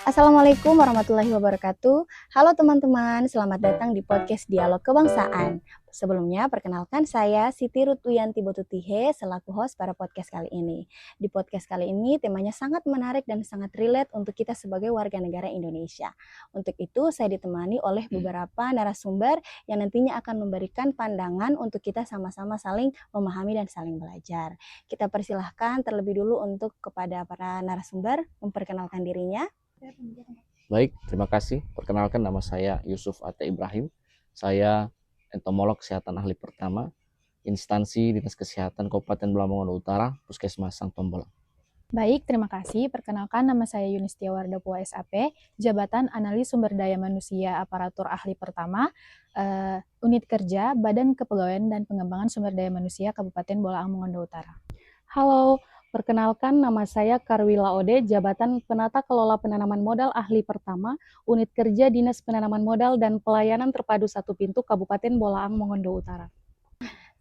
Assalamualaikum warahmatullahi wabarakatuh. Halo teman-teman, selamat datang di podcast Dialog Kebangsaan. Sebelumnya, perkenalkan saya Siti Rutuyanti Botutihe selaku host pada podcast kali ini. Di podcast kali ini, temanya sangat menarik dan sangat relate untuk kita sebagai warga negara Indonesia. Untuk itu, saya ditemani oleh beberapa narasumber yang nantinya akan memberikan pandangan untuk kita sama-sama saling memahami dan saling belajar. Kita persilahkan terlebih dulu untuk kepada para narasumber memperkenalkan dirinya. Baik, terima kasih. Perkenalkan, nama saya Yusuf Ate Ibrahim. Saya entomolog kesehatan ahli pertama, instansi Dinas Kesehatan Kabupaten Belamongan Utara, Puskesmas Sangtombolang. Baik, terima kasih. Perkenalkan, nama saya Yunistia Wardapua SAP, Jabatan Analis Sumber Daya Manusia Aparatur Ahli Pertama, Unit Kerja Badan Kepegawaian dan Pengembangan Sumber Daya Manusia Kabupaten Bolaang Mongondo Utara. Halo, perkenalkan nama saya Karwila Ode, Jabatan Penata Kelola Penanaman Modal Ahli Pertama, Unit Kerja Dinas Penanaman Modal dan Pelayanan Terpadu Satu Pintu Kabupaten Bolaang Mongondo Utara.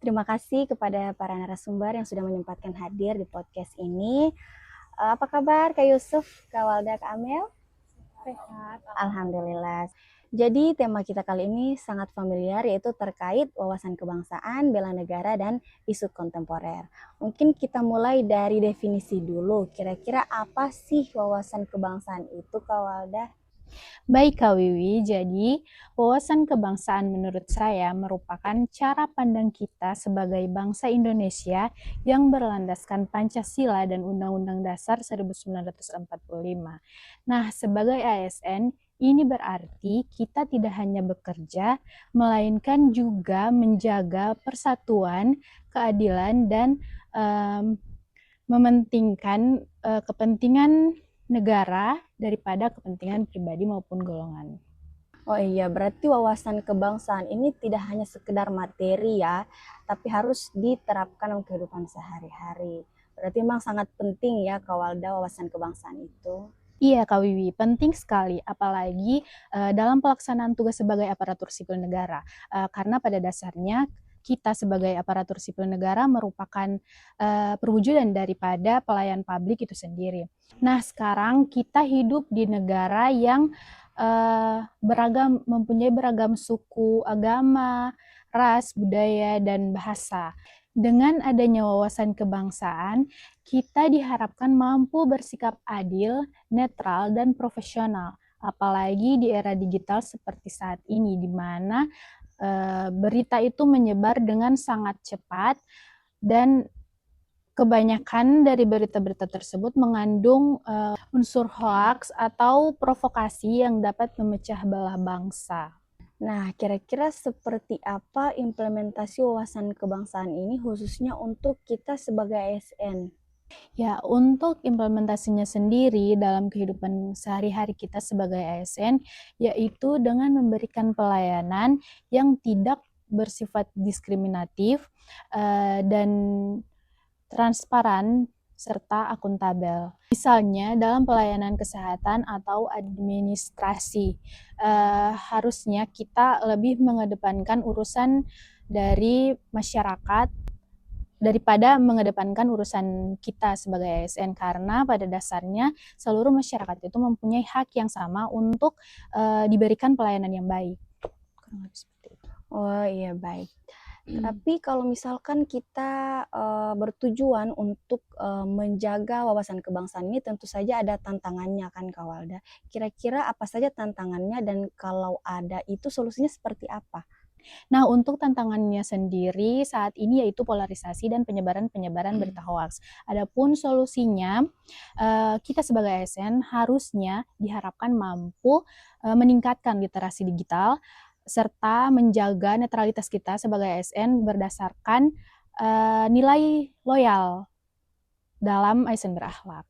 Terima kasih kepada para narasumber yang sudah menyempatkan hadir di podcast ini. Apa kabar Kak Yusuf, Kak Walda, Kak Amel? Sehat. Alhamdulillah. Jadi tema kita kali ini sangat familiar, yaitu terkait wawasan kebangsaan, bela negara, dan isu kontemporer. Mungkin kita mulai dari definisi dulu. Kira-kira apa sih wawasan kebangsaan itu, Kak Walda? Baik Kak Wiwi, jadi wawasan kebangsaan menurut saya merupakan cara pandang kita sebagai bangsa Indonesia yang berlandaskan Pancasila dan Undang-Undang Dasar 1945. Nah, sebagai ASN, ini berarti kita tidak hanya bekerja, melainkan juga menjaga persatuan, keadilan, dan mementingkan kepentingan negara daripada kepentingan pribadi maupun golongan. Oh iya, berarti wawasan kebangsaan ini tidak hanya sekedar materi ya, tapi harus diterapkan dalam kehidupan sehari-hari. Berarti memang sangat penting ya, Kak Walda, wawasan kebangsaan itu. Iya Kak Wiwi, penting sekali apalagi dalam pelaksanaan tugas sebagai aparatur sipil negara. Karena pada dasarnya kita sebagai aparatur sipil negara merupakan perwujudan daripada pelayan publik itu sendiri. Nah, sekarang kita hidup di negara yang mempunyai beragam suku, agama, ras, budaya, dan bahasa. Dengan adanya wawasan kebangsaan, kita diharapkan mampu bersikap adil, netral, dan profesional. Apalagi di era digital seperti saat ini, di mana berita itu menyebar dengan sangat cepat dan kebanyakan dari berita-berita tersebut mengandung unsur hoaks atau provokasi yang dapat memecah belah bangsa. Nah, kira-kira seperti apa implementasi wawasan kebangsaan ini khususnya untuk kita sebagai ASN? Ya, untuk implementasinya sendiri dalam kehidupan sehari-hari kita sebagai ASN, yaitu dengan memberikan pelayanan yang tidak bersifat diskriminatif dan transparan serta akuntabel. Misalnya dalam pelayanan kesehatan atau administrasi, harusnya kita lebih mengedepankan urusan dari masyarakat daripada mengedepankan urusan kita sebagai ASN, karena pada dasarnya seluruh masyarakat itu mempunyai hak yang sama untuk diberikan pelayanan yang baik. Kurang lebih seperti itu. Oh iya, baik. Tapi kalau misalkan kita bertujuan untuk menjaga wawasan kebangsaan ini, tentu saja ada tantangannya kan Kak Walda. Kira-kira apa saja tantangannya, dan kalau ada itu solusinya seperti apa? Nah, untuk tantangannya sendiri saat ini yaitu polarisasi dan penyebaran berita hoaks. Adapun solusinya, kita sebagai ASN harusnya diharapkan mampu meningkatkan literasi digital serta menjaga netralitas kita sebagai ASN berdasarkan nilai loyal dalam ASN berakhlak.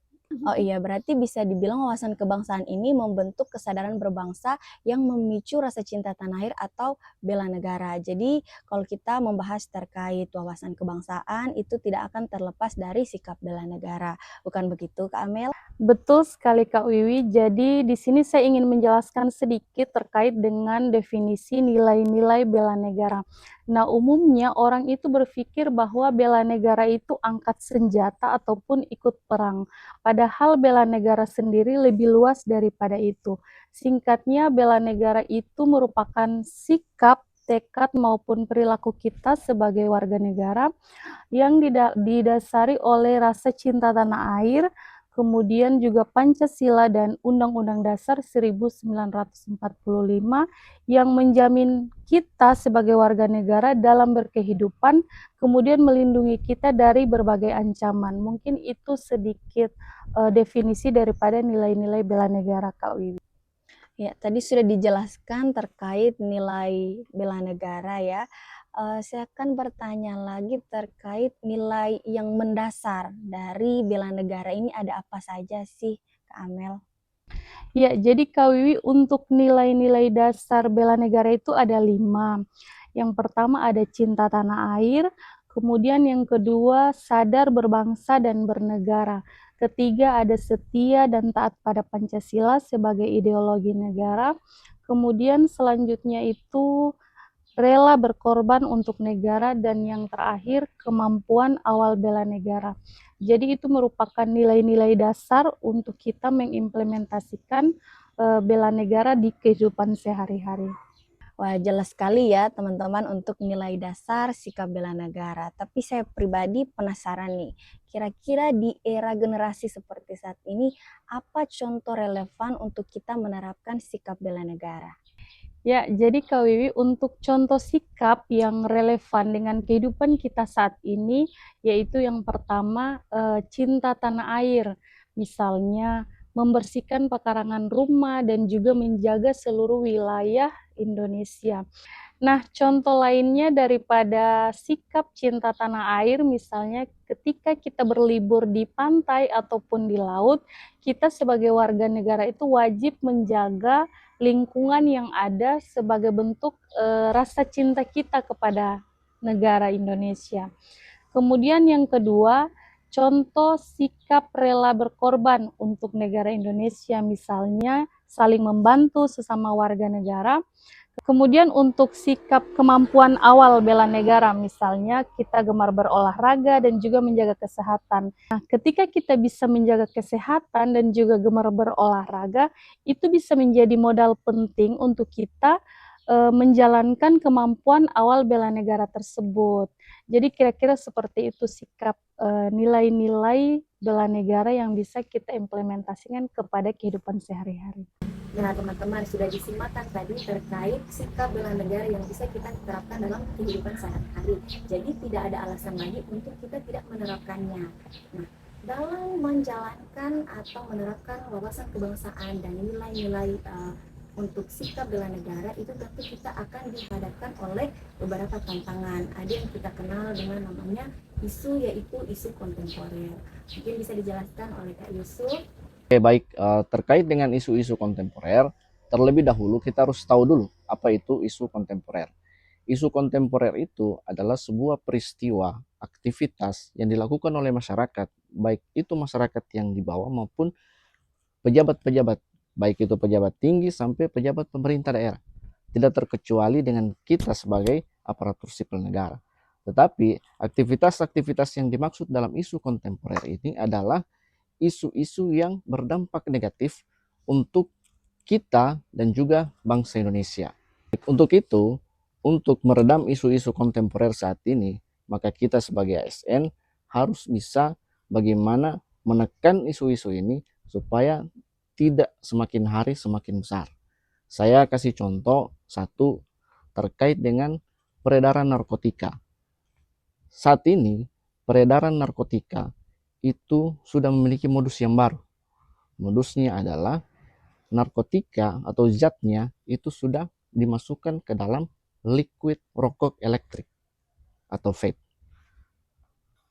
Oh iya, berarti bisa dibilang wawasan kebangsaan ini membentuk kesadaran berbangsa yang memicu rasa cinta tanah air atau bela negara. Jadi kalau kita membahas terkait wawasan kebangsaan, itu tidak akan terlepas dari sikap bela negara. Bukan begitu, Kak Amel? Betul sekali Kak Wiwi. Jadi di sini saya ingin menjelaskan sedikit terkait dengan definisi nilai-nilai bela negara. Nah, umumnya orang itu berpikir bahwa bela negara itu angkat senjata ataupun ikut perang. Padahal bela negara sendiri lebih luas daripada itu. Singkatnya, bela negara itu merupakan sikap, tekad maupun perilaku kita sebagai warga negara yang didasari oleh rasa cinta tanah air, kemudian juga Pancasila dan Undang-Undang Dasar 1945 yang menjamin kita sebagai warga negara dalam berkehidupan, kemudian melindungi kita dari berbagai ancaman. Mungkin itu sedikit definisi daripada nilai-nilai bela negara, Kak Wiwi. Ya, tadi sudah dijelaskan terkait nilai bela negara ya. Saya akan bertanya lagi terkait nilai yang mendasar dari bela negara ini ada apa saja sih, Kak Amel? Ya, jadi Kak Wiwi untuk nilai-nilai dasar bela negara itu ada 5. Yang pertama ada cinta tanah air, kemudian yang kedua sadar berbangsa dan bernegara. Ketiga ada setia dan taat pada Pancasila sebagai ideologi negara. Kemudian selanjutnya itu rela berkorban untuk negara, dan yang terakhir kemampuan awal bela negara. Jadi itu merupakan nilai-nilai dasar untuk kita mengimplementasikan bela negara di kehidupan sehari-hari. Wah, jelas sekali ya teman-teman untuk nilai dasar sikap bela negara. Tapi saya pribadi penasaran nih, kira-kira di era generasi seperti saat ini, apa contoh relevan untuk kita menerapkan sikap bela negara? Ya, jadi Kak Wiwi, untuk contoh sikap yang relevan dengan kehidupan kita saat ini, yaitu yang pertama, cinta tanah air. Misalnya, membersihkan pekarangan rumah dan juga menjaga seluruh wilayah Indonesia. Nah, contoh lainnya daripada sikap cinta tanah air, misalnya ketika kita berlibur di pantai ataupun di laut, kita sebagai warga negara itu wajib menjaga lingkungan yang ada sebagai bentuk rasa cinta kita kepada negara Indonesia. Kemudian yang kedua, contoh sikap rela berkorban untuk negara Indonesia, misalnya saling membantu sesama warga negara. Kemudian untuk sikap kemampuan awal bela negara, misalnya kita gemar berolahraga dan juga menjaga kesehatan. Nah, ketika kita bisa menjaga kesehatan dan juga gemar berolahraga, itu bisa menjadi modal penting untuk kita menjalankan kemampuan awal bela negara tersebut. Jadi kira-kira seperti itu sikap nilai-nilai bela negara yang bisa kita implementasikan kepada kehidupan sehari-hari. Nah, teman-teman sudah disimakkan tadi terkait sikap bela negara yang bisa kita terapkan dalam kehidupan sehari-hari. Jadi tidak ada alasan lagi untuk kita tidak menerapkannya. Nah, dalam menjalankan atau menerapkan wawasan kebangsaan dan nilai-nilai untuk sikap bela negara itu tentu kita akan dihadapkan oleh beberapa tantangan. Ada yang kita kenal dengan namanya isu, yaitu isu kontemporer. Mungkin bisa dijelaskan oleh Kak Yusuf. Oke, baik. Terkait dengan isu-isu kontemporer, terlebih dahulu kita harus tahu dulu apa itu isu kontemporer. Isu kontemporer itu adalah sebuah peristiwa, aktivitas yang dilakukan oleh masyarakat, baik itu masyarakat yang di bawah maupun pejabat-pejabat, baik itu pejabat tinggi sampai pejabat pemerintah daerah. Tidak terkecuali dengan kita sebagai aparatur sipil negara. Tetapi aktivitas-aktivitas yang dimaksud dalam isu kontemporer ini adalah isu-isu yang berdampak negatif untuk kita dan juga bangsa Indonesia. Untuk itu, untuk meredam isu-isu kontemporer saat ini, maka kita sebagai ASN harus bisa bagaimana menekan isu-isu ini supaya tidak semakin hari semakin besar. Saya kasih contoh satu terkait dengan peredaran narkotika. Saat ini, peredaran narkotika itu sudah memiliki modus yang baru. Modusnya adalah narkotika atau zatnya itu sudah dimasukkan ke dalam liquid rokok elektrik atau vape.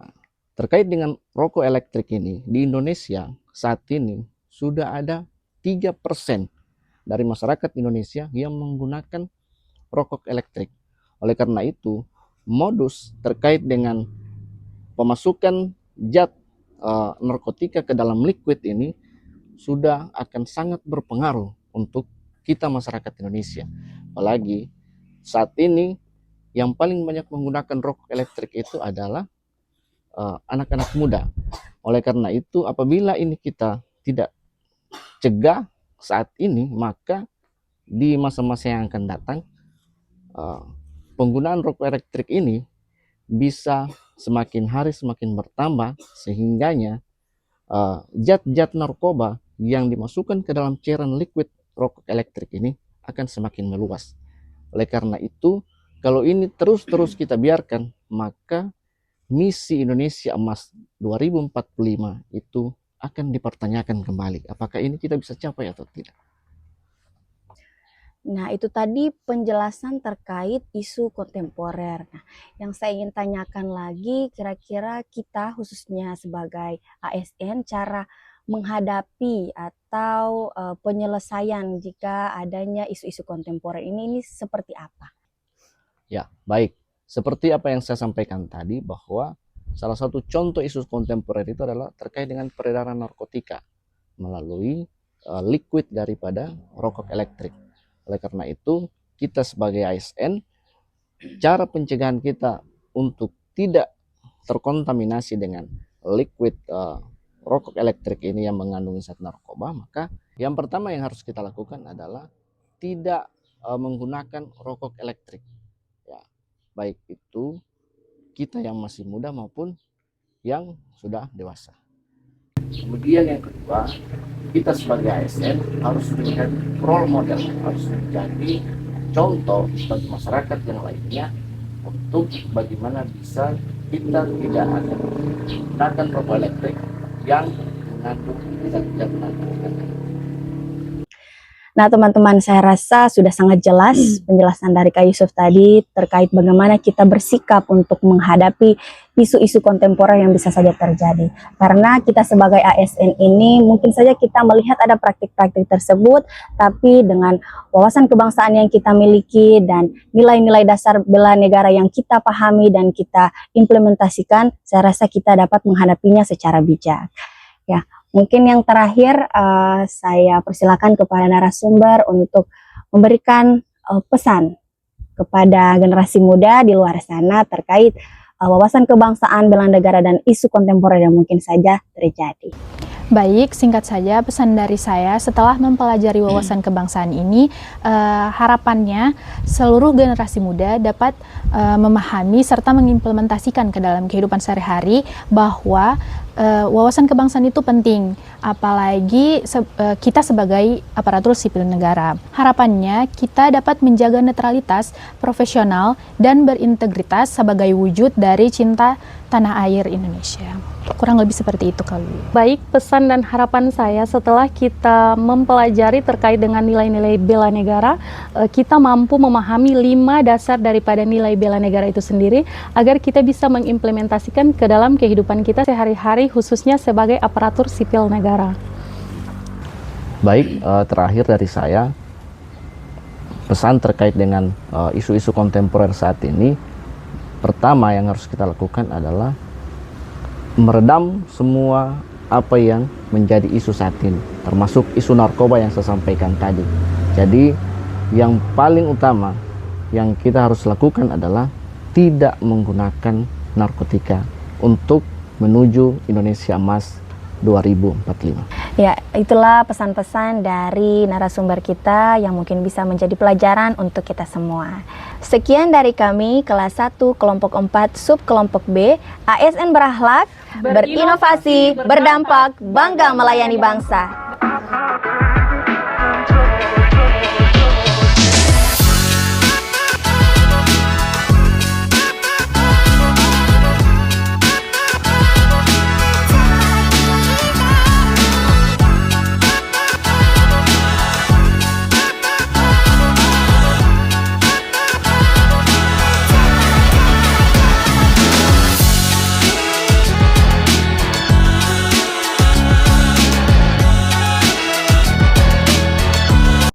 Nah, terkait dengan rokok elektrik ini, di Indonesia saat ini sudah ada 3% dari masyarakat Indonesia yang menggunakan rokok elektrik. Oleh karena itu, modus terkait dengan pemasukan zat narkotika ke dalam liquid ini sudah akan sangat berpengaruh untuk kita masyarakat Indonesia. Apalagi saat ini yang paling banyak menggunakan rokok elektrik itu adalah anak-anak muda. Oleh karena itu, apabila ini kita tidak cegah saat ini, maka di masa-masa yang akan datang, penggunaan rokok elektrik ini bisa semakin hari semakin bertambah, sehingganya zat-zat narkoba yang dimasukkan ke dalam cairan liquid rokok elektrik ini akan semakin meluas. Oleh karena itu, kalau ini terus-terus kita biarkan, maka misi Indonesia Emas 2045 itu akan dipertanyakan kembali. Apakah ini kita bisa capai atau tidak? Nah, itu tadi penjelasan terkait isu kontemporer. Nah, yang saya ingin tanyakan lagi, kira-kira kita khususnya sebagai ASN, cara menghadapi atau penyelesaian jika adanya isu-isu kontemporer ini seperti apa? Ya, baik. Seperti apa yang saya sampaikan tadi, bahwa salah satu contoh isu kontemporer itu adalah terkait dengan peredaran narkotika melalui liquid daripada rokok elektrik. Oleh karena itu, kita sebagai ASN, cara pencegahan kita untuk tidak terkontaminasi dengan liquid rokok elektrik ini yang mengandung zat narkoba, maka yang pertama yang harus kita lakukan adalah tidak menggunakan rokok elektrik. Ya, baik itu kita yang masih muda maupun yang sudah dewasa. Kemudian yang kedua, kita sebagai ASN harus menjadi role model, harus menjadi contoh bagi masyarakat yang lainnya untuk bagaimana bisa kita tidak akan menggunakan rokok elektrik yang mengandung zat-zat narkotika. Nah, teman-teman, saya rasa sudah sangat jelas penjelasan dari Kak Yusuf tadi terkait bagaimana kita bersikap untuk menghadapi isu-isu kontemporer yang bisa saja terjadi. Karena kita sebagai ASN ini mungkin saja kita melihat ada praktik-praktik tersebut, tapi dengan wawasan kebangsaan yang kita miliki dan nilai-nilai dasar bela negara yang kita pahami dan kita implementasikan, saya rasa kita dapat menghadapinya secara bijak. Ya. Mungkin yang terakhir saya persilakan kepada narasumber untuk memberikan pesan kepada generasi muda di luar sana terkait wawasan kebangsaan, bela negara, dan isu kontemporer yang mungkin saja terjadi. Baik, singkat saja pesan dari saya setelah mempelajari wawasan kebangsaan ini, harapannya seluruh generasi muda dapat memahami serta mengimplementasikan ke dalam kehidupan sehari-hari bahwa wawasan kebangsaan itu penting, apalagi kita sebagai aparatur sipil negara. Harapannya kita dapat menjaga netralitas, profesional, dan berintegritas sebagai wujud dari cinta tanah air Indonesia. Kurang lebih seperti itu kali. Baik, pesan dan harapan saya setelah kita mempelajari terkait dengan nilai-nilai bela negara, kita mampu memahami 5 dasar daripada nilai bela negara itu sendiri agar kita bisa mengimplementasikan ke dalam kehidupan kita sehari-hari, khususnya sebagai aparatur sipil negara. Baik, terakhir dari saya, pesan terkait dengan isu-isu kontemporer saat ini, pertama yang harus kita lakukan adalah meredam semua apa yang menjadi isu saat ini, termasuk isu narkoba yang saya sampaikan tadi. Jadi yang paling utama yang kita harus lakukan adalah tidak menggunakan narkotika untuk menuju Indonesia Emas 2045. Ya, itulah pesan-pesan dari narasumber kita yang mungkin bisa menjadi pelajaran untuk kita semua. Sekian dari kami, kelas 1, kelompok 4, sub kelompok B, ASN berakhlak, berinovasi, berdampak, bangga melayani bangsa.